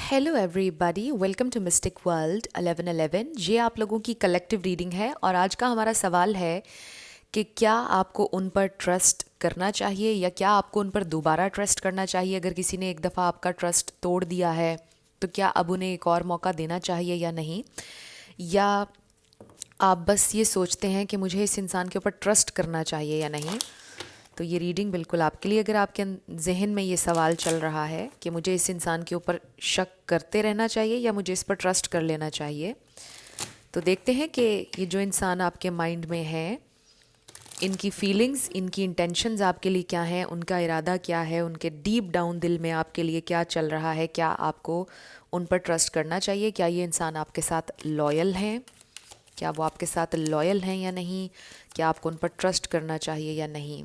Hello everybody, welcome to mystic world 1111। ये आप लोगों की कलेक्टिव रीडिंग है और आज का हमारा सवाल है कि क्या आपको उन पर ट्रस्ट करना चाहिए या क्या आपको उन पर दोबारा ट्रस्ट करना चाहिए। अगर किसी ने एक दफ़ा आपका ट्रस्ट तोड़ दिया है तो क्या अब उन्हें एक और मौका देना चाहिए या नहीं, या आप बस ये सोचते हैं कि मुझे इस इंसान के ऊपर ट्रस्ट करना चाहिए या नहीं। तो ये रीडिंग बिल्कुल आपके लिए, अगर आपके जहन में ये सवाल चल रहा है कि मुझे इस इंसान के ऊपर शक करते रहना चाहिए या मुझे इस पर ट्रस्ट कर लेना चाहिए। तो देखते हैं कि ये जो इंसान आपके माइंड में है, इनकी फीलिंग्स, इनकी इंटेंशंस आपके लिए क्या हैं, उनका इरादा क्या है, उनके डीप डाउन दिल में आपके लिए क्या चल रहा है। क्या आपको उन पर ट्रस्ट करना चाहिए? क्या ये इंसान आपके साथ लॉयल हैं? क्या वो आपके साथ लॉयल हैं या नहीं? क्या आपको उन पर ट्रस्ट करना चाहिए या नहीं?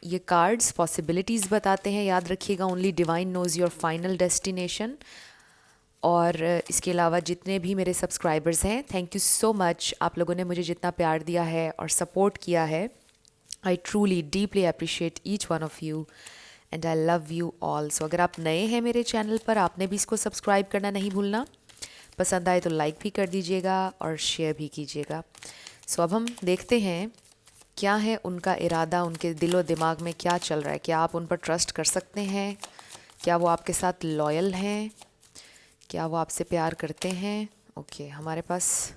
ये कार्ड्स पॉसिबिलिटीज़ बताते हैं। याद रखिएगा, only divine knows your final destination. और इसके अलावा जितने भी मेरे सब्सक्राइबर्स हैं, थैंक यू सो मच। आप लोगों ने मुझे जितना प्यार दिया है और सपोर्ट किया है, I truly deeply appreciate each one of you and I love you all. So अगर आप नए हैं मेरे चैनल पर, आपने भी इसको सब्सक्राइब करना नहीं भूलना। पसंद आए तो लाइक भी कर दीजिएगा और शेयर भी कीजिएगा। अब हम देखते हैं क्या है उनका इरादा, उनके दिलो दिमाग में क्या चल रहा है। क्या आप उन पर ट्रस्ट कर सकते हैं? क्या वो आपके साथ लॉयल हैं? क्या वो आपसे प्यार करते हैं? ओके, हमारे पास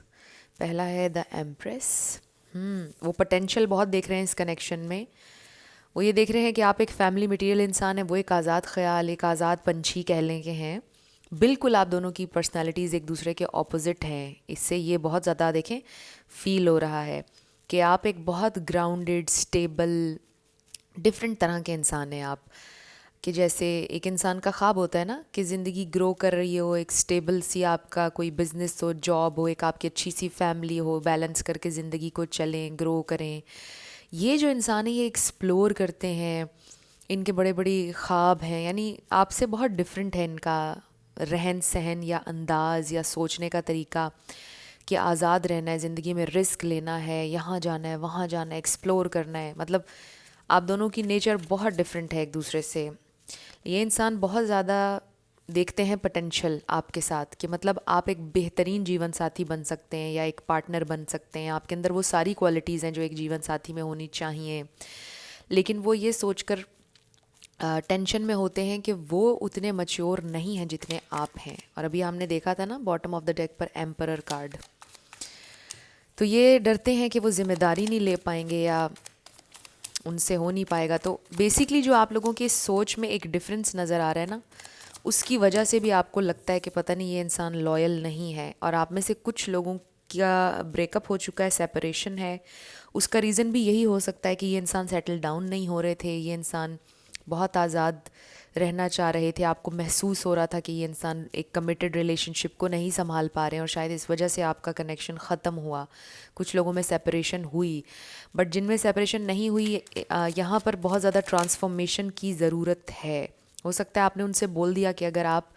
पहला है द एम्प्रेस। वो पोटेंशियल बहुत देख रहे हैं इस कनेक्शन में। वो ये देख रहे हैं कि आप एक फैमिली मटेरियल इंसान है, वो एक आज़ाद ख्याल, एक आज़ाद पंछी कह लें कि हैं। बिल्कुल आप दोनों की पर्सनालिटीज़ एक दूसरे के ऑपोजिट हैं। इससे ये बहुत ज़्यादा देखें फील हो रहा है कि आप एक बहुत ग्राउंडेड, स्टेबल, डिफरेंट तरह के इंसान हैं आप। कि जैसे एक इंसान का ख्वाब होता है ना कि ज़िंदगी ग्रो कर रही हो, एक स्टेबल सी आपका कोई बिज़नेस हो, जॉब हो, एक आपकी अच्छी सी फैमिली हो, बैलेंस करके ज़िंदगी को चलें, ग्रो करें। ये जो इंसान है ये एक्सप्लोर करते हैं, इनके बड़े बड़े ख्वाब हैं, यानी आपसे बहुत डिफरेंट है इनका रहन सहन या अंदाज़ या सोचने का तरीका। कि आज़ाद रहना है, ज़िंदगी में रिस्क लेना है, यहाँ जाना है, वहाँ जाना है, एक्सप्लोर करना है। मतलब आप दोनों की नेचर बहुत डिफरेंट है एक दूसरे से। ये इंसान बहुत ज़्यादा देखते हैं पोटेंशियल आपके साथ, कि मतलब आप एक बेहतरीन जीवन साथी बन सकते हैं या एक पार्टनर बन सकते हैं। आपके अंदर वो सारी क्वालिटीज़ हैं जो एक जीवन साथी में होनी चाहिए। लेकिन वो ये सोचकर टेंशन में होते हैं कि वो उतने मैच्योर नहीं हैं जितने आप हैं। और अभी हमने देखा था ना बॉटम ऑफ द डेक पर एम्परर कार्ड। तो ये डरते हैं कि वो ज़िम्मेदारी नहीं ले पाएंगे या उनसे हो नहीं पाएगा। तो बेसिकली जो आप लोगों की सोच में एक डिफरेंस नज़र आ रहा है ना, उसकी वजह से भी आपको लगता है कि पता नहीं ये इंसान लॉयल नहीं है। और आप में से कुछ लोगों का ब्रेकअप हो चुका है, सेपरेशन है। उसका रीज़न भी यही हो सकता है कि ये इंसान सेटल डाउन नहीं हो रहे थे, ये इंसान बहुत आज़ाद रहना चाह रहे थे। आपको महसूस हो रहा था कि ये इंसान एक कमिटेड रिलेशनशिप को नहीं संभाल पा रहे हैं और शायद इस वजह से आपका कनेक्शन ख़त्म हुआ। कुछ लोगों में सेपरेशन हुई, बट जिनमें सेपरेशन नहीं हुई, यहाँ पर बहुत ज़्यादा ट्रांसफॉर्मेशन की ज़रूरत है। हो सकता है आपने उनसे बोल दिया कि अगर आप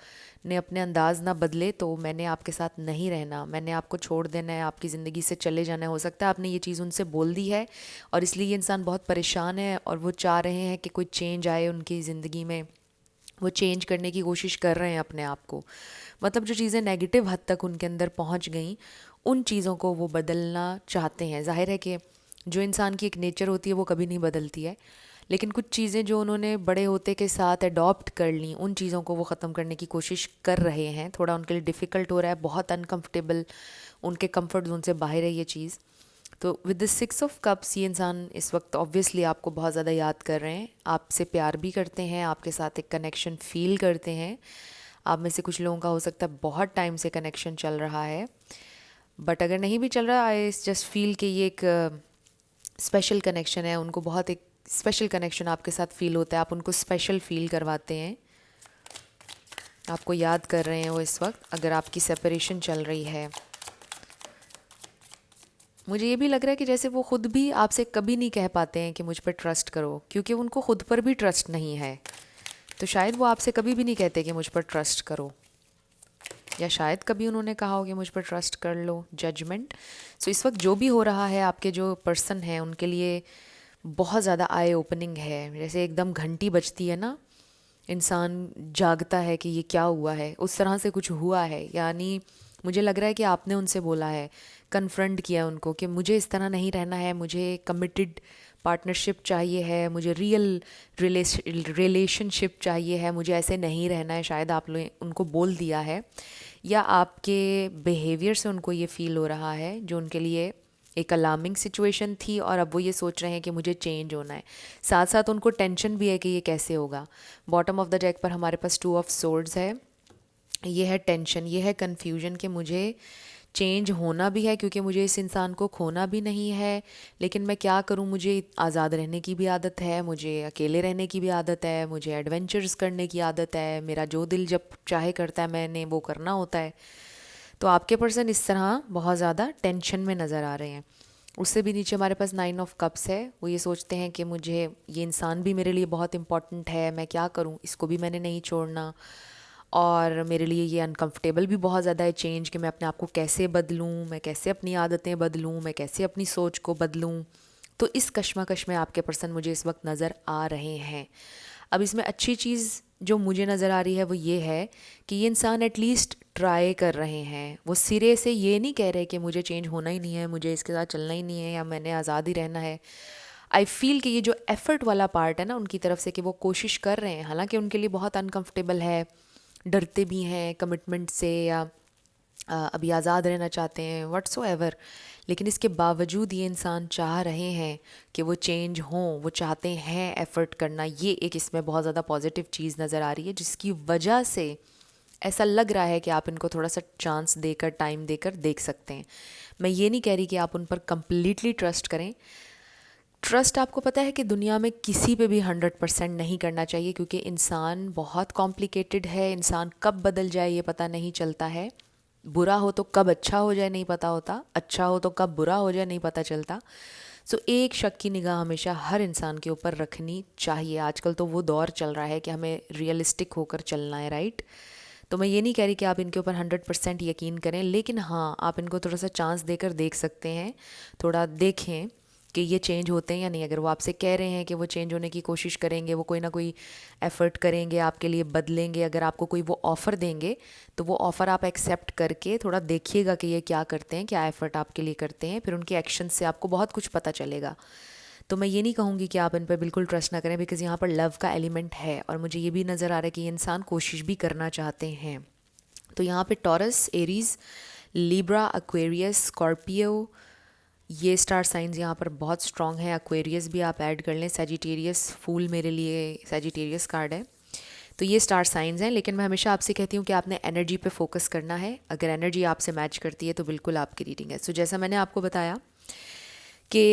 ने अपने अंदाज़ ना बदले तो मैंने आपके साथ नहीं रहना, मैंने आपको छोड़ देना है, आपकी ज़िंदगी से चले जाना है। हो सकता है आपने ये चीज़ उनसे बोल दी है और इसलिए ये इंसान बहुत परेशान है और वो चाह रहे हैं कि कोई चेंज आए उनकी ज़िंदगी में। वो चेंज करने की कोशिश कर रहे हैं अपने आप को। मतलब जो चीज़ें नेगेटिव हद तक उनके अंदर पहुंच गई, उन चीज़ों को वो बदलना चाहते हैं। ज़ाहिर है कि जो इंसान की एक नेचर होती है वो कभी नहीं बदलती है, लेकिन कुछ चीज़ें जो उन्होंने बड़े होते के साथ अडॉप्ट कर ली, उन चीज़ों को वो ख़त्म करने की कोशिश कर रहे हैं। थोड़ा उनके लिए डिफ़िकल्ट हो रहा है, बहुत अनकंफर्टेबल, उनके कंफर्ट जोन से बाहर है ये चीज़। तो विद द 6 ऑफ कप्स ये इंसान इस वक्त ऑब्वियसली आपको बहुत ज़्यादा याद कर रहे हैं, आपसे प्यार भी करते हैं, आपके साथ एक कनेक्शन फ़ील करते हैं। आप में से कुछ लोगों का हो सकता है बहुत टाइम से कनेक्शन चल रहा है, बट अगर नहीं भी चल रहा, आई जस्ट फील कि ये एक स्पेशल कनेक्शन है। उनको बहुत एक स्पेशल कनेक्शन आपके साथ फ़ील होता है, आप उनको स्पेशल फ़ील करवाते हैं, आपको याद कर रहे हैं वो इस वक्त, अगर आपकी सेपरेशन चल रही है। मुझे ये भी लग रहा है कि जैसे वो ख़ुद भी आपसे कभी नहीं कह पाते हैं कि मुझ पर ट्रस्ट करो, क्योंकि उनको ख़ुद पर भी ट्रस्ट नहीं है। तो शायद वो आपसे कभी भी नहीं कहते कि मुझ पर ट्रस्ट करो, या शायद कभी उन्होंने कहा हो कि मुझ पर ट्रस्ट कर लो, जजमेंट। सो इस वक्त जो भी हो रहा है, आपके जो पर्सन हैं उनके लिए बहुत ज़्यादा आई ओपनिंग है। जैसे एकदम घंटी बजती है ना, इंसान जागता है कि ये क्या हुआ है, उस तरह से कुछ हुआ है। यानी मुझे लग रहा है कि आपने उनसे बोला है, कन्फ्रंट किया उनको कि मुझे इस तरह नहीं रहना है, मुझे कमिटेड पार्टनरशिप चाहिए है, मुझे रियल रिलेशनशिप चाहिए है, मुझे ऐसे नहीं रहना है। शायद आप लोग उनको बोल दिया है, या आपके बिहेवियर से उनको ये फ़ील हो रहा है जो उनके लिए एक अलार्मिंग सिचुएशन थी, और अब वो ये सोच रहे हैं कि मुझे चेंज होना है। साथ साथ उनको टेंशन भी है कि ये कैसे होगा। बॉटम ऑफ द डेक पर हमारे पास 2 ऑफ सोर्ड्स है। ये है टेंशन, ये है कन्फ्यूजन कि मुझे चेंज होना भी है क्योंकि मुझे इस इंसान को खोना भी नहीं है, लेकिन मैं क्या करूं, मुझे आज़ाद रहने की भी आदत है, मुझे अकेले रहने की भी आदत है, मुझे एडवेंचर्स करने की आदत है, मेरा जो दिल जब चाहे करता है मैंने वो करना होता है। तो आपके पर्सन इस तरह बहुत ज़्यादा टेंशन में नज़र आ रहे हैं। उससे भी नीचे हमारे पास 9 ऑफ कप्स है। वो ये सोचते हैं कि मुझे ये इंसान भी मेरे लिए बहुत इंपॉर्टेंट है, मैं क्या करूं, इसको भी मैंने नहीं छोड़ना, और मेरे लिए ये अनकंफर्टेबल भी बहुत ज़्यादा है चेंज, कि मैं अपने आप को कैसे बदलूं, मैं कैसे अपनी आदतें बदलूं, मैं कैसे अपनी सोच को बदलूं। तो इस कश्मकश में आपके पर्सन मुझे इस वक्त नज़र आ रहे हैं। अब इसमें अच्छी चीज़ जो मुझे नज़र आ रही है वो ये है कि ये इंसान एटलीस्ट ट्राई कर रहे हैं। वो सिरे से ये नहीं कह रहे कि मुझे चेंज होना ही नहीं है, मुझे इसके साथ चलना ही नहीं है, या मैंने आज़ाद ही रहना है। आई फील कि ये जो एफ़र्ट वाला पार्ट है ना उनकी तरफ से, कि वो कोशिश कर रहे हैं, हालांकि उनके लिए बहुत अनकंफर्टेबल है, डरते भी हैं कमिटमेंट से, या अभी आज़ाद रहना चाहते हैं, व्हाट्सोएवर। लेकिन इसके बावजूद ये इंसान चाह रहे हैं कि वो चेंज हों, वो चाहते हैं एफ़र्ट करना। ये एक इसमें बहुत ज़्यादा पॉजिटिव चीज़ नज़र आ रही है, जिसकी वजह से ऐसा लग रहा है कि आप इनको थोड़ा सा चांस देकर, टाइम देकर देख सकते हैं। मैं ये नहीं कह रही कि आप उन पर कंप्लीटली ट्रस्ट करें। ट्रस्ट आपको पता है कि दुनिया में किसी पे भी 100% नहीं करना चाहिए, क्योंकि इंसान बहुत कॉम्प्लिकेटेड है। इंसान कब बदल जाए ये पता नहीं चलता है। बुरा हो तो कब अच्छा हो जाए नहीं पता होता, अच्छा हो तो कब बुरा हो जाए नहीं पता चलता। सो एक शक की निगाह हमेशा हर इंसान के ऊपर रखनी चाहिए। आजकल तो वो दौर चल रहा है कि हमें रियलिस्टिक होकर चलना है, राइट। तो मैं ये नहीं कह रही कि आप इनके ऊपर 100% यकीन करें, लेकिन हाँ, आप इनको थोड़ा सा चांस देकर देख सकते हैं। थोड़ा देखें कि ये चेंज होते हैं या नहीं। अगर वो आपसे कह रहे हैं कि वो चेंज होने की कोशिश करेंगे, वो कोई ना कोई एफ़र्ट करेंगे, आपके लिए बदलेंगे, अगर आपको कोई वो ऑफ़र देंगे, तो वो ऑफ़र आप एक्सेप्ट करके थोड़ा देखिएगा कि ये क्या करते हैं, क्या एफ़र्ट आपके लिए करते हैं। फिर उनके एक्शन से आपको बहुत कुछ पता चलेगा। तो मैं ये नहीं कहूँगी कि आप इन पर बिल्कुल ट्रस्ट ना करें, बिकॉज़ यहाँ पर लव का एलिमेंट है, और मुझे ये भी नज़र आ रहा है कि ये इंसान कोशिश भी करना चाहते हैं। तो यहाँ पे taurus, Aries, Libra, Aquarius, Scorpio, ये स्टार साइंस यहाँ पर बहुत स्ट्रॉन्ग है। एक्वेरियस भी आप ऐड कर लें। सेजिटेरियस, फूल मेरे लिए सेजिटेरियस कार्ड है। तो ये स्टार साइंस हैं, लेकिन मैं हमेशा आपसे कहती हूँ कि आपने एनर्जी पे फोकस करना है। अगर एनर्जी आपसे मैच करती है तो बिल्कुल आपकी रीडिंग है। सो जैसा मैंने आपको बताया कि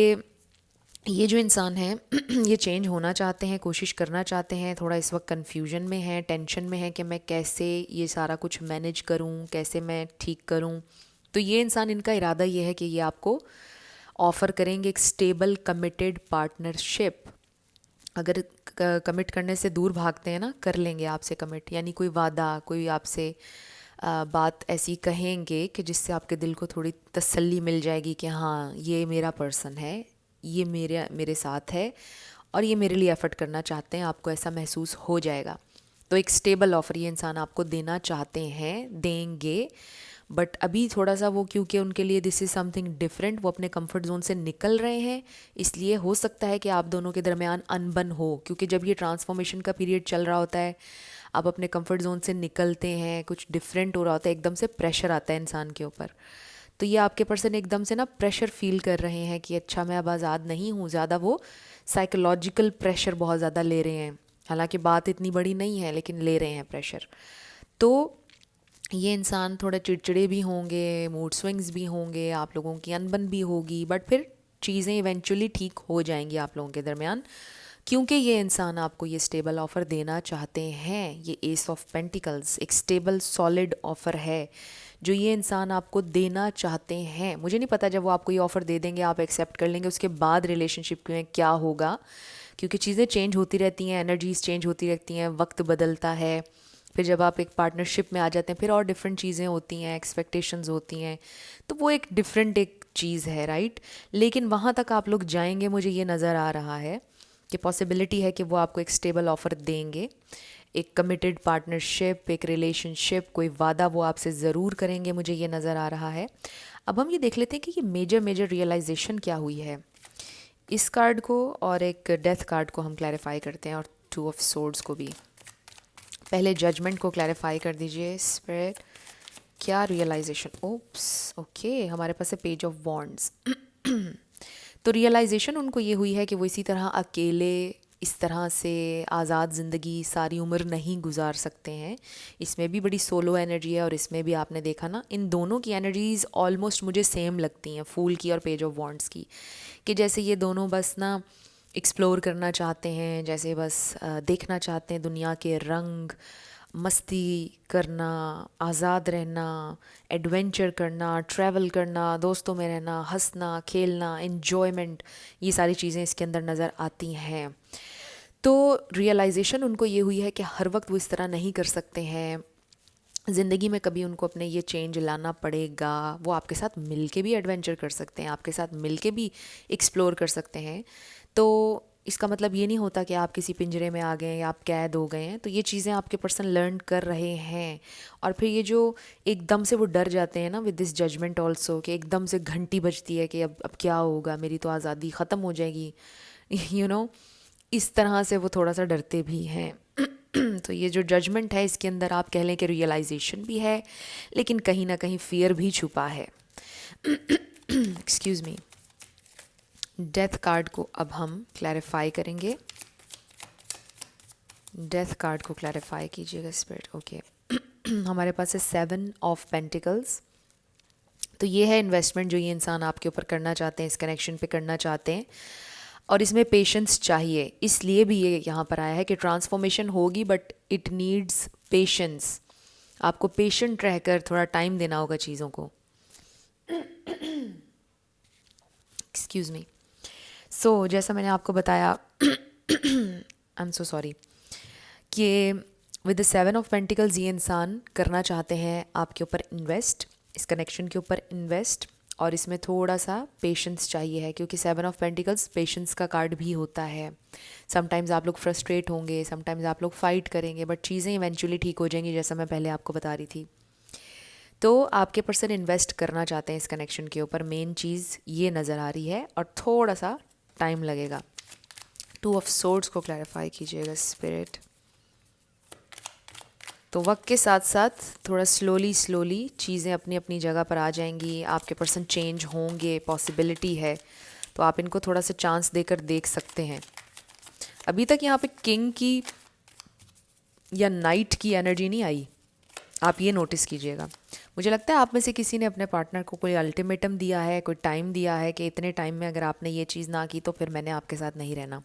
ये जो इंसान है ये चेंज होना चाहते हैं, कोशिश करना चाहते हैं, थोड़ा इस वक्त कन्फ्यूजन में है, टेंशन में है कि मैं कैसे ये सारा कुछ मैनेज करूं, कैसे मैं ठीक करूं। तो ये इंसान, इनका इरादा ये है कि ये आपको ऑफ़र करेंगे एक स्टेबल कमिटेड पार्टनरशिप। अगर कमिट करने से दूर भागते हैं ना, कर लेंगे आपसे कमिट, यानी कोई वादा, कोई आपसे बात ऐसी कहेंगे कि जिससे आपके दिल को थोड़ी तसल्ली मिल जाएगी कि हाँ, ये मेरा पर्सन है, ये मेरे साथ है, और ये मेरे लिए एफ़र्ट करना चाहते हैं। आपको ऐसा महसूस हो जाएगा। तो एक स्टेबल ऑफ़र ये इंसान आपको देना चाहते हैं, देंगे। बट अभी थोड़ा सा वो, क्योंकि उनके लिए दिस इज़ समथिंग डिफरेंट, वो अपने कंफर्ट जोन से निकल रहे हैं, इसलिए हो सकता है कि आप दोनों के दरमियान अनबन हो। क्योंकि जब ये ट्रांसफॉर्मेशन का पीरियड चल रहा होता है, आप अपने कंफर्ट जोन से निकलते हैं, कुछ डिफरेंट हो रहा होता है, एकदम से प्रेशर आता है इंसान के ऊपर। तो ये आपके पर्सन एकदम से ना प्रेशर फील कर रहे हैं कि अच्छा, मैं अब आज़ाद नहीं हूँ। ज़्यादा वो साइकोलॉजिकल प्रेशर बहुत ज़्यादा ले रहे हैं। हालांकि बात इतनी बड़ी नहीं है, लेकिन ले रहे हैं प्रेशर। तो ये इंसान थोड़ा चिड़चिड़े भी होंगे, मूड स्विंग्स भी होंगे, आप लोगों की अनबन भी होगी, बट फिर चीज़ें इवेंचुअली ठीक हो जाएंगी आप लोगों के दरमियान, क्योंकि ये इंसान आपको ये स्टेबल ऑफ़र देना चाहते हैं। ये एस ऑफ पेंटिकल्स एक स्टेबल सॉलिड ऑफ़र है जो ये इंसान आपको देना चाहते हैं। मुझे नहीं पता जब वो आपको ये ऑफ़र दे देंगे, आप एक्सेप्ट कर लेंगे, उसके बाद रिलेशनशिप में क्या होगा, क्योंकि चीज़ें चेंज होती रहती हैं, एनर्जीज चेंज होती रहती हैं, वक्त बदलता है। फिर जब आप एक पार्टनरशिप में आ जाते हैं, फिर और डिफरेंट चीज़ें होती हैं, एक्सपेक्टेशंस होती हैं, तो वो एक डिफरेंट एक चीज़ है, राइट। लेकिन वहाँ तक आप लोग जाएंगे, मुझे ये नज़र आ रहा है कि पॉसिबिलिटी है कि वो आपको एक स्टेबल ऑफ़र देंगे। एक कमिटेड पार्टनरशिप, एक रिलेशनशिप, कोई वादा वो आपसे ज़रूर करेंगे, मुझे ये नज़र आ रहा है। अब हम ये देख लेते हैं कि ये मेजर मेजर रियलाइजेशन क्या हुई है। इस कार्ड को और एक डेथ कार्ड को हम क्लैरिफाई करते हैं, और टू ऑफ सोर्ड्स को भी। पहले जजमेंट को क्लैरिफाई कर दीजिए स्पिरिट, क्या रियलाइजेशन। ओप्स, ओके, हमारे पास है पेज ऑफ वॉन्ड्स। तो रियलाइजेशन उनको ये हुई है कि वो इसी तरह अकेले इस तरह से आज़ाद ज़िंदगी सारी उम्र नहीं गुजार सकते हैं। इसमें भी बड़ी सोलो एनर्जी है, और इसमें भी आपने देखा ना, इन दोनों की एनर्जीज़ ऑलमोस्ट मुझे सेम लगती हैं, फूल की और पेज ऑफ वॉन्ड्स की, कि जैसे ये दोनों बस ना एक्सप्लोर करना चाहते हैं, जैसे बस देखना चाहते हैं दुनिया के रंग, मस्ती करना, आज़ाद रहना, एडवेंचर करना, ट्रैवल करना, दोस्तों में रहना, हंसना, खेलना, इन्जॉयमेंट, ये सारी चीज़ें इसके अंदर नज़र आती हैं। तो रियलाइजेशन उनको ये हुई है कि हर वक्त वो इस तरह नहीं कर सकते हैं, ज़िंदगी में कभी उनको अपने ये चेंज लाना पड़ेगा। वो आपके साथ मिल के भी एडवेंचर कर सकते हैं, आपके साथ मिल के भी एक्सप्लोर कर सकते हैं। तो इसका मतलब ये नहीं होता कि आप किसी पिंजरे में आ गए हैं या आप कैद हो गए हैं। तो ये चीज़ें आपके पर्सन लर्न कर रहे हैं। और फिर ये जो एकदम से वो डर जाते हैं ना विद दिस जजमेंट ऑल्सो, कि एकदम से घंटी बजती है कि अब क्या होगा, मेरी तो आज़ादी ख़त्म हो जाएगी, यू नो, इस तरह से वो थोड़ा सा डरते भी हैं। तो ये जो जजमेंट है, इसके अंदर आप कह लें कि रियलाइजेशन भी है, लेकिन कहीं ना कहीं फियर भी छुपा है। Excuse me. डेथ कार्ड को अब हम क्लैरिफाई करेंगे। डेथ कार्ड को क्लैरिफाई कीजिएगा स्पिरिट। ओके, हमारे पास है 7 ऑफ पेंटिकल्स। तो ये है इन्वेस्टमेंट जो ये इंसान आपके ऊपर करना चाहते हैं, इस कनेक्शन पे करना चाहते हैं, और इसमें पेशेंस चाहिए। इसलिए भी ये यहाँ पर आया है कि ट्रांसफॉर्मेशन होगी, बट इट नीड्स पेशेंस। आपको पेशेंट रहकर थोड़ा टाइम देना होगा चीज़ों को। Excuse me. सो जैसा मैंने आपको बताया, आई एम सो सॉरी, कि विद द 7 ऑफ पेंटिकल्स ये इंसान करना चाहते हैं आपके ऊपर इन्वेस्ट, इस कनेक्शन के ऊपर इन्वेस्ट, और इसमें थोड़ा सा पेशेंस चाहिए है, क्योंकि 7 ऑफ पेंटिकल्स पेशेंस का कार्ड भी होता है। समटाइम्स आप लोग फ्रस्ट्रेट होंगे, समटाइम्स आप लोग फाइट करेंगे, बट चीज़ें इवेंचुअली ठीक हो जाएंगी, जैसा मैं पहले आपको बता रही थी। तो आपके पर्सन इन्वेस्ट करना चाहते हैं इस कनेक्शन के ऊपर, मेन चीज़ ये नज़र आ रही है, और थोड़ा सा टाइम लगेगा। 2 ऑफ सोर्ड्स को क्लैरिफाई कीजिएगा स्पिरिट। तो वक्त के साथ साथ थोड़ा स्लोली चीज़ें अपनी अपनी जगह पर आ जाएंगी, आपके पर्सन चेंज होंगे, पॉसिबिलिटी है। तो आप इनको थोड़ा सा चांस देकर देख सकते हैं। अभी तक यहाँ पे किंग की या नाइट की एनर्जी नहीं आई, आप ये नोटिस कीजिएगा। मुझे लगता है आप में से किसी ने अपने पार्टनर को कोई अल्टीमेटम दिया है, कोई टाइम दिया है कि इतने टाइम में अगर आपने ये चीज़ ना की तो फिर मैंने आपके साथ नहीं रहना।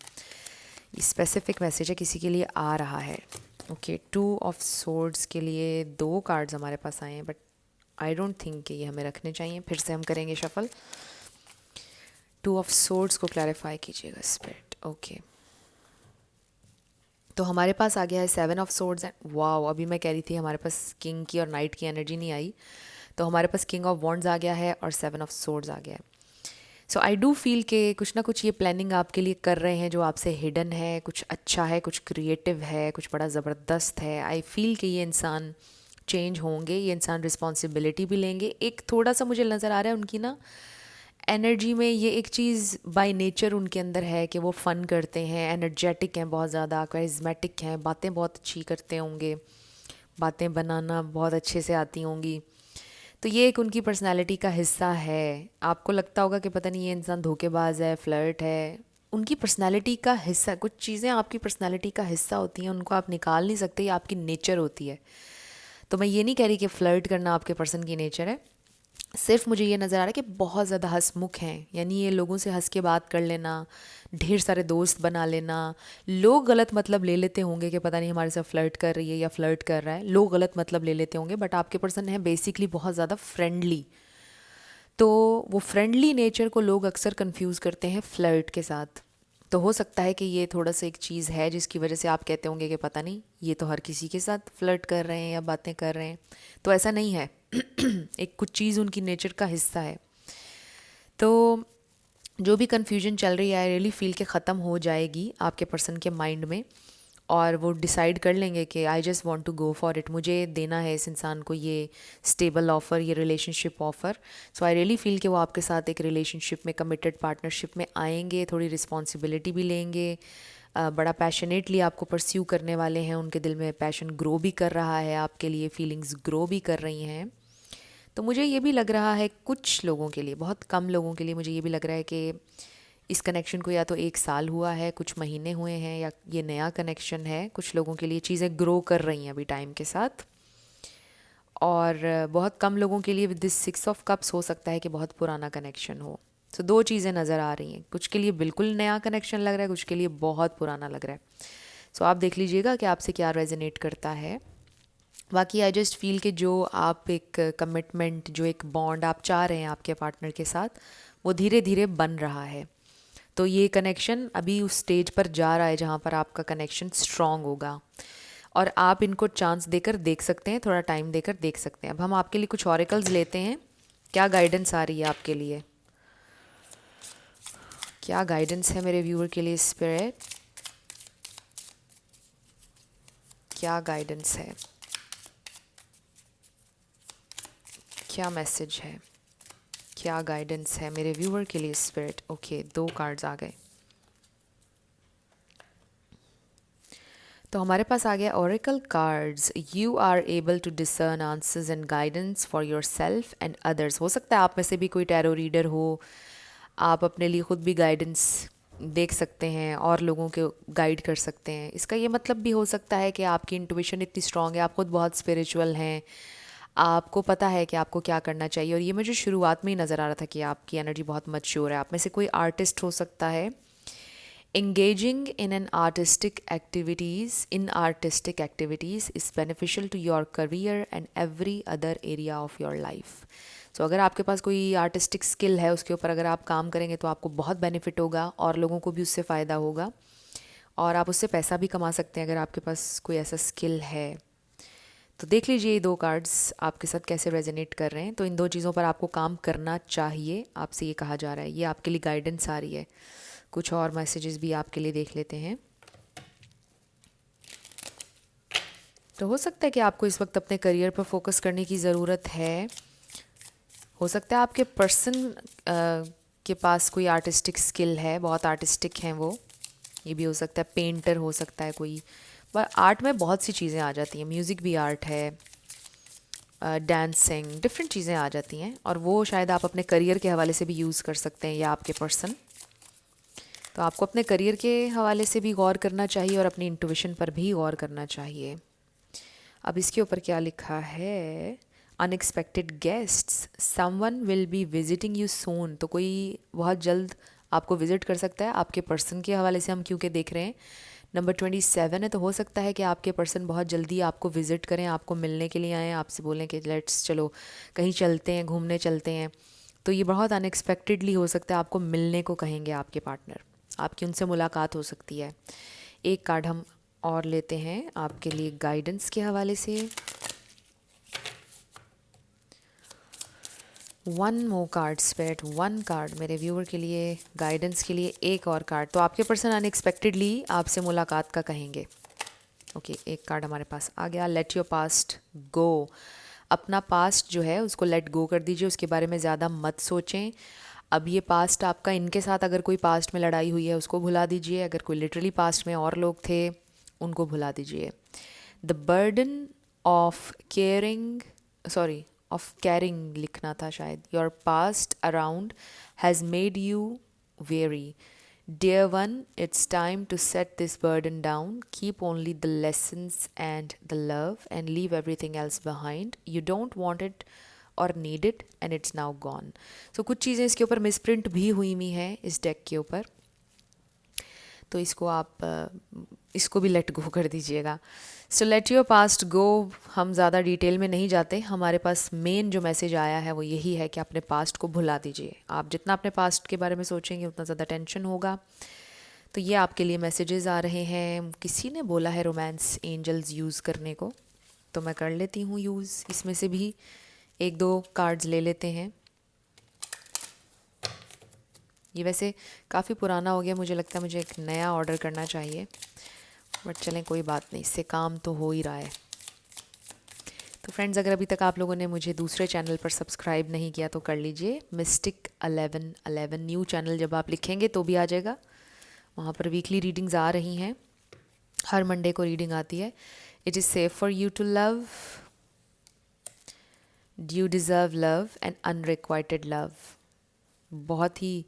ये स्पेसिफिक मैसेज है, किसी के लिए आ रहा है। ओके, 2 ऑफ सोर्ड्स के लिए 2 कार्ड्स हमारे पास आए हैं, बट आई डोंट थिंक कि ये हमें रखने चाहिए। फिर से हम करेंगे शफल। 2 ऑफ सोर्ड्स को क्लैरिफाई कीजिएगा स्पिरिट। ओके, तो हमारे पास आ गया है 7 ऑफ सोर्ड्स एंड वाओ, अभी मैं कह रही थी हमारे पास किंग की और नाइट की एनर्जी नहीं आई, तो हमारे पास किंग ऑफ वॉन्ड्स आ गया है और 7 ऑफ सोर्ड्स आ गया है। सो आई डू फील कि कुछ ना कुछ ये प्लानिंग आपके लिए कर रहे हैं जो आपसे हिडन है, कुछ अच्छा है, कुछ क्रिएटिव है, कुछ बड़ा ज़बरदस्त है। आई फील कि ये इंसान चेंज होंगे, ये इंसान रिस्पॉन्सिबिलिटी भी लेंगे। एक थोड़ा सा मुझे नज़र आ रहा है उनकी ना एनर्जी में ये एक चीज़ बाय नेचर उनके अंदर है कि वो फ़न करते हैं, एनर्जेटिक हैं, बहुत ज़्यादा करिज्मेटिक हैं, बातें बहुत अच्छी करते होंगे, बातें बनाना बहुत अच्छे से आती होंगी। तो ये एक उनकी पर्सनालिटी का हिस्सा है। आपको लगता होगा कि पता नहीं ये इंसान धोखेबाज है, फ्लर्ट है, उनकी पर्सनालिटी का हिस्सा। कुछ चीज़ें आपकी पर्सनालिटी का हिस्सा होती हैं, उनको आप निकाल नहीं सकते, ये आपकी नेचर होती है। तो मैं ये नहीं कह रही कि फ़्लर्ट करना आपके पर्सन की नेचर है, सिर्फ मुझे ये नज़र आ रहा है कि बहुत ज़्यादा हंसमुख हैं, यानी ये लोगों से हंस के बात कर लेना, ढेर सारे दोस्त बना लेना। लोग गलत मतलब ले लेते होंगे कि पता नहीं हमारे साथ फ्लर्ट कर रही है या फ्लर्ट कर रहा है, लोग गलत मतलब ले लेते होंगे, बट आपके पर्सन है बेसिकली बहुत ज़्यादा फ्रेंडली। तो वो फ्रेंडली नेचर को लोग अक्सर कंफ्यूज करते हैं फ्लर्ट के साथ। तो हो सकता है कि ये थोड़ा सा एक चीज़ है जिसकी वजह से आप कहते होंगे कि पता नहीं ये तो हर किसी के साथ फ्लर्ट कर रहे हैं या बातें कर रहे हैं। तो ऐसा नहीं है। एक कुछ चीज़ उनकी नेचर का हिस्सा है। तो जो भी कन्फ्यूजन चल रही है, आई रियली फील के ख़त्म हो जाएगी आपके पर्सन के माइंड में, और वो डिसाइड कर लेंगे कि I just want to go for it, मुझे देना है इस इंसान को ये स्टेबल ऑफ़र, ये relationship offer. So I really feel कि वो आपके साथ एक रिलेशनशिप में, कमिटेड पार्टनरशिप में आएंगे, थोड़ी रिस्पॉन्सिबिलिटी भी लेंगे, बड़ा पैशनेटली आपको परस्यू करने वाले हैं, उनके दिल में पैशन ग्रो भी कर रहा है आपके लिए, फीलिंग्स ग्रो भी कर रही हैं। तो मुझे ये भी लग रहा है कुछ लोगों के लिए, बहुत कम लोगों के लिए मुझे ये भी लग रहा है कि इस कनेक्शन को या तो 1 साल हुआ है, कुछ महीने हुए हैं, या ये नया कनेक्शन है। कुछ लोगों के लिए चीज़ें ग्रो कर रही हैं अभी टाइम के साथ, और बहुत कम लोगों के लिए विद दिस 6 ऑफ कप्स हो सकता है कि बहुत पुराना कनेक्शन हो। तो दो चीज़ें नज़र आ रही हैं, कुछ के लिए बिल्कुल नया कनेक्शन लग रहा है, कुछ के लिए बहुत पुराना लग रहा है। सो आप देख लीजिएगा कि आपसे क्या रेजोनेट करता है। बाकी आई जस्ट फील कि जो आप एक कमिटमेंट, जो एक बॉन्ड आप चाह रहे हैं आपके पार्टनर के साथ, वो धीरे धीरे बन रहा है। तो ये कनेक्शन अभी उस स्टेज पर जा रहा है जहाँ पर आपका कनेक्शन स्ट्रॉन्ग होगा, और आप इनको चांस देकर देख सकते हैं, थोड़ा टाइम देकर देख सकते हैं। अब हम आपके लिए कुछ ऑरिकल्स लेते हैं, क्या गाइडेंस आ रही है आपके लिए, क्या गाइडेंस है मेरे व्यूअर के लिए स्पिरिट, क्या गाइडेंस है, क्या मैसेज है, क्या गाइडेंस है मेरे व्यूअर के लिए स्पिरिट। ओके, 2 कार्ड्स आ गए। तो हमारे पास आ गया oracle cards. You are able to discern answers and guidance for yourself and others. हो सकता है आप में से भी कोई टैरो रीडर हो, आप अपने लिए खुद भी गाइडेंस देख सकते हैं और लोगों के गाइड कर सकते हैं। इसका ये मतलब भी हो सकता है कि आपकी इंट्यूशन इतनी स्ट्रांग है, आप खुद बहुत स्पिरिचुअल हैं, आपको पता है कि आपको क्या करना चाहिए। और ये मुझे शुरुआत में ही नज़र आ रहा था कि आपकी एनर्जी बहुत मैच्योर है। आप में से कोई आर्टिस्ट हो सकता है। Engaging in artistic activities is beneficial to your career and every other area of your life. So अगर आपके पास कोई आर्टिस्टिक स्किल है, उसके ऊपर अगर आप काम करेंगे तो आपको बहुत बेनिफिट होगा और लोगों को भी उससे फ़ायदा होगा, और आप उससे पैसा भी कमा सकते हैं अगर आपके पास कोई ऐसा स्किल है। तो देख लीजिए ये 2 कार्ड्स आपके साथ कैसे रेजोनेट कर रहे हैं। तो इन 2 चीज़ों पर आपको काम करना चाहिए, आपसे ये कहा जा रहा है, ये आपके लिए गाइडेंस आ रही है। कुछ और मैसेजेस भी आपके लिए देख लेते हैं। तो हो सकता है कि आपको इस वक्त अपने करियर पर फोकस करने की ज़रूरत है। हो सकता है आपके पर्सन के पास कोई आर्टिस्टिक स्किल है, बहुत आर्टिस्टिक हैं वो, ये भी हो सकता है। पेंटर हो सकता है कोई, पर आर्ट में बहुत सी चीज़ें आ जाती हैं, म्यूज़िक भी आर्ट है, डांसिंग, डिफरेंट चीज़ें आ जाती हैं, और वो शायद आप अपने करियर के हवाले से भी यूज़ कर सकते हैं, या आपके पर्सन। तो आपको अपने करियर के हवाले से भी गौर करना चाहिए और अपनी इंट्यूशन पर भी गौर करना चाहिए। अब इसके ऊपर क्या लिखा है, unexpected guests, someone will be visiting you soon. तो कोई बहुत जल्द आपको विजिट कर सकता है, आपके पर्सन के हवाले से हम क्योंकि देख रहे हैं। नंबर 27 है, तो हो सकता है कि आपके पर्सन बहुत जल्दी आपको विजिट करें, आपको मिलने के लिए आएँ, आपसे बोलें कि लेट्स चलो कहीं चलते हैं, घूमने चलते हैं। तो ये बहुत अनएक्सपेक्टेडली हो सकता है, आपको मिलने को कहेंगे आपके पार्टनर, आपकी उनसे मुलाकात हो सकती है। एक कार्ड हम और लेते हैं आपके लिए गाइडेंस के हवाले से। 1 मोर कार्ड स्पिरिट, 1 कार्ड मेरे व्यूअर के लिए गाइडेंस के लिए, एक और कार्ड। तो आपके पर्सन अनएक्सपेक्टेडली आपसे मुलाकात का कहेंगे। ओके, एक कार्ड हमारे पास आ गया, लेट योर पास्ट गो। अपना पास्ट जो है उसको लेट गो कर दीजिए, उसके बारे में ज़्यादा मत सोचें। अब ये पास्ट आपका, इनके साथ अगर कोई पास्ट में लड़ाई हुई है उसको भुला दीजिए, अगर कोई लिटरली पास्ट में और लोग थे उनको भुला दीजिए। The burden of caring, sorry of carrying लिखना था शायद, your past around has made you very. Dear one, it's time to set this burden down. Keep only the lessons and the love and leave everything else behind. You don't want it or need it and it's now gone. So कुछ चीज़ें इसके ऊपर misprint भी हुई हुई हैं इस deck के ऊपर, तो इसको आप इसको भी लेट गो कर दीजिएगा। सो लेट योर पास्ट गो। हम ज़्यादा डिटेल में नहीं जाते, हमारे पास मेन जो मैसेज आया है वो यही है कि अपने पास्ट को भुला दीजिए। आप जितना अपने पास्ट के बारे में सोचेंगे उतना ज़्यादा टेंशन होगा। तो ये आपके लिए मैसेजेस आ रहे हैं। किसी ने बोला है रोमांस एंजल्स यूज़ करने को, तो मैं कर लेती हूँ यूज़। इसमें से भी 1-2 कार्ड्स ले लेते हैं। ये वैसे काफ़ी पुराना हो गया, मुझे लगता है मुझे एक नया ऑर्डर करना चाहिए। बट चलें कोई बात नहीं, इससे काम तो हो ही रहा है। तो फ्रेंड्स, अगर अभी तक आप लोगों ने मुझे दूसरे चैनल पर सब्सक्राइब नहीं किया तो कर लीजिए। मिस्टिक 1111 न्यू चैनल जब आप लिखेंगे तो भी आ जाएगा। वहाँ पर वीकली रीडिंग्स आ रही हैं, हर मंडे को रीडिंग आती है। It is safe for you to love, you deserve love and unrequited love. बहुत ही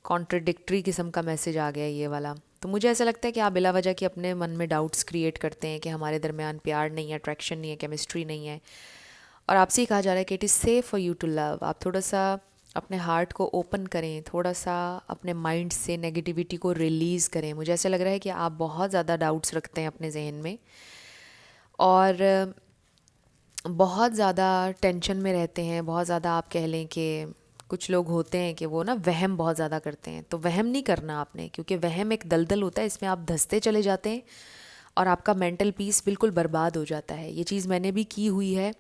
कॉन्ट्रडिक्टरी किस्म का मैसेज आ गया ये वाला। तो मुझे ऐसा लगता है कि आप बिला वजह कि अपने मन में डाउट्स क्रिएट करते हैं कि हमारे दरमियान प्यार नहीं है, अट्रैक्शन नहीं है, केमिस्ट्री नहीं है, और आपसे ही कहा जा रहा है कि it is safe for you to love. आप थोड़ा सा अपने हार्ट को ओपन करें, थोड़ा सा अपने माइंड से नेगेटिविटी को रिलीज़ करें। मुझे ऐसा लग रहा है कि आप बहुत ज़्यादा डाउट्स रखते हैं अपने जहन में, और बहुत ज़्यादा टेंशन में रहते हैं। बहुत ज़्यादा आप कह लें कि कुछ लोग होते हैं कि वो ना वहम बहुत ज़्यादा करते हैं। तो वहम नहीं करना आपने, क्योंकि वहम एक दलदल होता है, इसमें आप धंसते चले जाते हैं और आपका मेंटल पीस बिल्कुल बर्बाद हो जाता है। ये चीज़ मैंने भी की हुई है,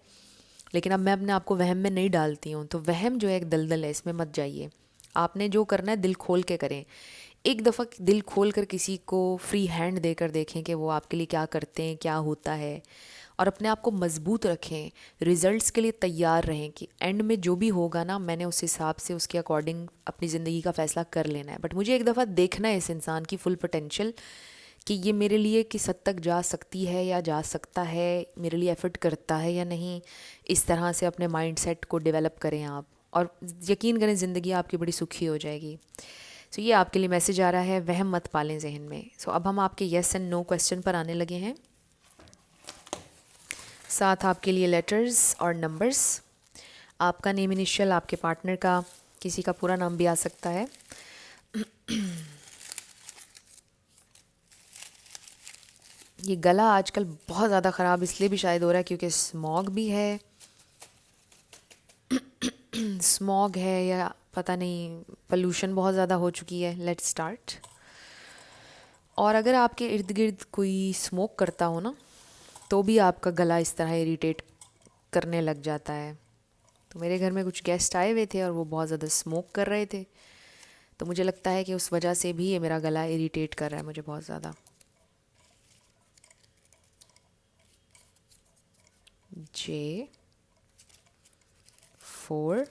लेकिन अब मैं अपने आप को वहम में नहीं डालती हूँ। तो वहम जो है एक दलदल है, इसमें मत जाइए। आपने जो करना है दिल खोल के करें। एक दफ़ा दिल खोल कर किसी को फ्री हैंड देकर देखें कि वो आपके लिए क्या करते हैं, क्या होता है, और अपने आप को मजबूत रखें। रिज़ल्ट्स के लिए तैयार रहें कि एंड में जो भी होगा ना, मैंने उस हिसाब से उसके अकॉर्डिंग अपनी ज़िंदगी का फ़ैसला कर लेना है। बट मुझे एक दफ़ा देखना है इस इंसान की फुल पोटेंशियल, कि ये मेरे लिए किस हद तक जा सकती है या जा सकता है, मेरे लिए एफ़र्ट करता है या नहीं। इस तरह से अपने माइंड सेट को डेवलप करें आप, और यकीन करें ज़िंदगी आपकी बड़ी सुखी हो जाएगी। सो ये आपके लिए मैसेज आ रहा है, वहम मत पालें जहन में। सो अब हम आपके येस एंड नो क्वेश्चन पर आने लगे हैं। साथ आपके लिए लेटर्स और नंबर्स। आपका नेम इनिशियल, आपके पार्टनर का, किसी का पूरा नाम भी आ सकता है। ये गला आजकल बहुत ज़्यादा ख़राब इसलिए भी शायद हो रहा है क्योंकि स्मॉग भी है। स्मॉग है या पता नहीं, पोल्यूशन बहुत ज़्यादा हो चुकी है। Let's start. और अगर आपके इर्द गिर्द कोई स्मोक करता हो ना, तो भी आपका गला इस तरह इरिटेट करने लग जाता है। तो मेरे घर में कुछ गेस्ट आए हुए थे और वो बहुत ज़्यादा स्मोक कर रहे थे, तो मुझे लगता है कि उस वजह से भी ये मेरा गला इरिटेट कर रहा है मुझे बहुत ज़्यादा। J4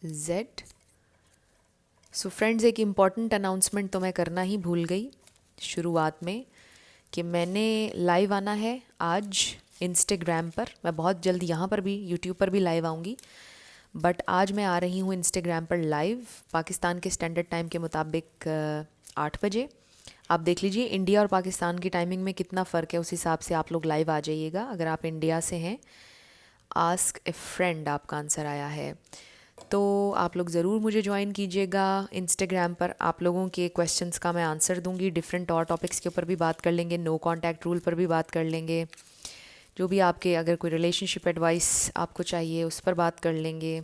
Z। सो फ्रेंड्स, एक इम्पॉर्टेंट अनाउंसमेंट तो मैं करना ही भूल गई शुरुआत में, कि मैंने लाइव आना है आज इंस्टाग्राम पर। मैं बहुत जल्द यहाँ पर भी, यूट्यूब पर भी लाइव आऊँगी, बट आज मैं आ रही हूँ इंस्टाग्राम पर लाइव, पाकिस्तान के स्टैंडर्ड टाइम के मुताबिक 8 बजे। आप देख लीजिए इंडिया और पाकिस्तान की टाइमिंग में कितना फ़र्क है, उस हिसाब से आप लोग लाइव आ जाइएगा। अगर आप इंडिया से हैं, आस्क ए फ्रेंड आपका आंसर आया है, तो आप लोग ज़रूर मुझे ज्वाइन कीजिएगा इंस्टाग्राम पर। आप लोगों के क्वेश्चंस का मैं आंसर दूंगी। डिफरेंट और टॉपिक्स के ऊपर भी बात कर लेंगे, नो कॉन्टैक्ट रूल पर भी बात कर लेंगे, जो भी आपके, अगर कोई रिलेशनशिप एडवाइस आपको चाहिए उस पर बात कर लेंगे।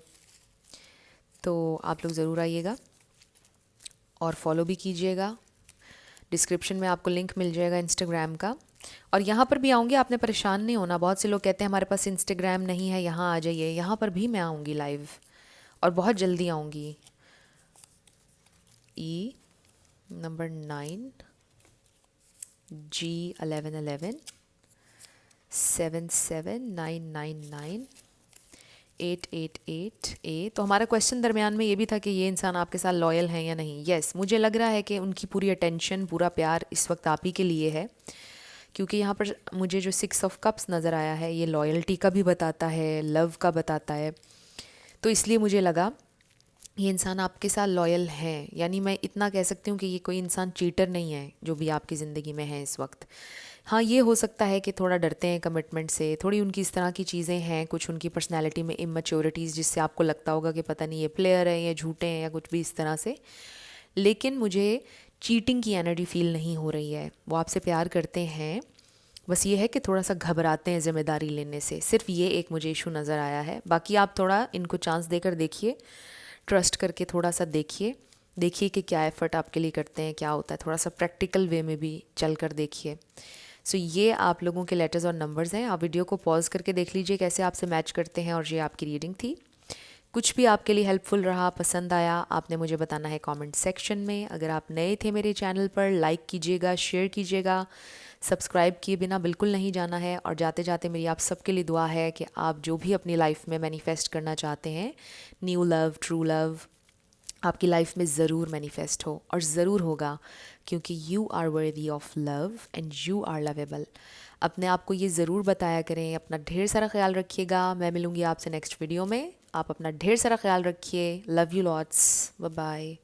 तो आप लोग ज़रूर आइएगा और फॉलो भी कीजिएगा। डिस्क्रिप्शन में आपको लिंक मिल जाएगा इंस्टाग्राम का, और यहाँ पर भी आऊँगी। आपने परेशान नहीं होना। बहुत से लोग कहते हैं हमारे पास इंस्टाग्राम नहीं है, यहाँ आ जाइए। यहाँ पर भी मैं आऊँगी लाइव, और बहुत जल्दी आऊँगी। Number 9 G1111 77999 888A। तो हमारा क्वेश्चन दरमियान में ये भी था कि ये इंसान आपके साथ लॉयल हैं या नहीं। यस, मुझे लग रहा है कि उनकी पूरी अटेंशन, पूरा प्यार इस वक्त आप ही के लिए है, क्योंकि यहाँ पर मुझे जो 6 ऑफ कप्स नज़र आया है, ये लॉयल्टी का भी बताता है, लव का बताता है। तो इसलिए मुझे लगा ये इंसान आपके साथ लॉयल हैं। यानी मैं इतना कह सकती हूँ कि ये कोई इंसान चीटर नहीं है जो भी आपकी ज़िंदगी में है इस वक्त। हाँ, ये हो सकता है कि थोड़ा डरते हैं कमिटमेंट से, थोड़ी उनकी इस तरह की चीज़ें हैं, कुछ उनकी पर्सनैलिटी में इमैच्योरिटीज़, जिससे आपको लगता होगा कि पता नहीं ये प्लेयर है, ये झूठे हैं, या कुछ भी इस तरह से। लेकिन मुझे चीटिंग की एनर्जी फील नहीं हो रही है। वो आपसे प्यार करते हैं, बस ये है कि थोड़ा सा घबराते हैं ज़िम्मेदारी लेने से। सिर्फ ये एक मुझे इशू नज़र आया है। बाकी आप थोड़ा इनको चांस देकर देखिए, ट्रस्ट करके थोड़ा सा देखिए कि क्या एफ़र्ट आपके लिए करते हैं, क्या होता है। थोड़ा सा प्रैक्टिकल वे में भी चल कर देखिए। सो ये आप लोगों के लेटर्स और नंबर्स हैं। आप वीडियो को पॉज करके देख लीजिए कैसे आपसे मैच करते हैं, और ये आपकी रीडिंग थी। कुछ भी आपके लिए हेल्पफुल रहा, पसंद आया, आपने मुझे बताना है कमेंट सेक्शन में। अगर आप नए थे मेरे चैनल पर, लाइक कीजिएगा, शेयर कीजिएगा, सब्सक्राइब किए बिना बिल्कुल नहीं जाना है। और जाते जाते मेरी आप सबके लिए दुआ है कि आप जो भी अपनी लाइफ में मैनिफेस्ट करना चाहते हैं, न्यू लव, ट्रू लव, आपकी लाइफ में ज़रूर मैनिफेस्ट हो, और ज़रूर होगा, क्योंकि you are worthy of love and you are lovable. अपने आप को ये ज़रूर बताया करें। अपना ढेर सारा ख्याल रखिएगा। मैं मिलूँगी आपसे नेक्स्ट वीडियो में। आप अपना ढेर सारा ख्याल रखिए। Love you lots. Bye bye.